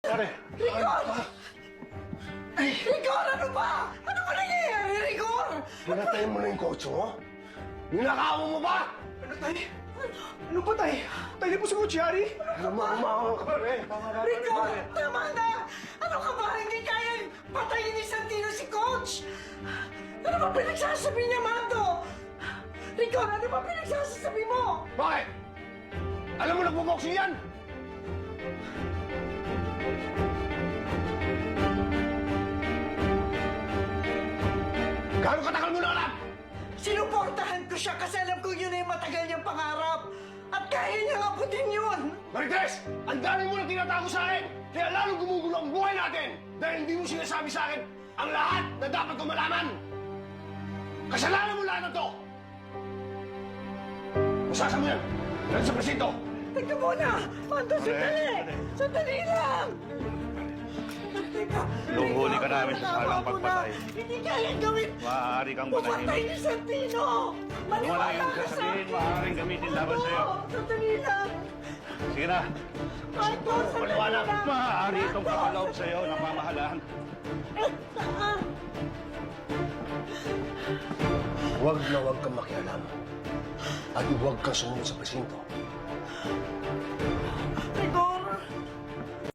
Pare! Rigor! Rigor, ano ba? Ano ba nangyayari, Rigor? Pinatay mo na yung kotse mo? Ninakaw mo ba? Ano, tay? Ano ba, tay? Tay, di po si Kuchari? Lumawa ka, pare. Rigor, tama na! Ano ka ba? Hindi kaya patayin ni Santino si Coach! Ano ba pinagsasabi niya, Mando? Rigor, ano ba pinagsasabi mo? Bakit? Alam mo nagbuboxing yan? Gano'ng katagal mo na alam? Sinuportahan ko siya kasi alam ko yun ay matagal niyang pangarap. At kaya niyang abutin yun! Marites! Ang dami mo na tinatago sa akin! Kaya lalong gumugulo ang buhay natin! Dahil hindi mo sinasabi sa akin ang lahat na dapat ko malaman! Kasalanan mo lahat na to! Masasa mo yan! Dahil sa presinto! Teka muna! Mando, sandali! Sandali lang! Teka, Luhuli ka namin sa tama salang mo pagpatay. na. Hindi kaya gawin! Maaari kang Pumatay patayin. ni Santino! Wala Maniwala yung ka sa sasabihin, akin! maaaring gamitin laban sa'yo. Oo, sandali lang! Sige na, Mando, sandali Maliwanag. lang! maaari itong kapaloob sa'yo ng pamahalaan. Huwag na huwag kang makialam. At huwag kang sumunod sa presinto.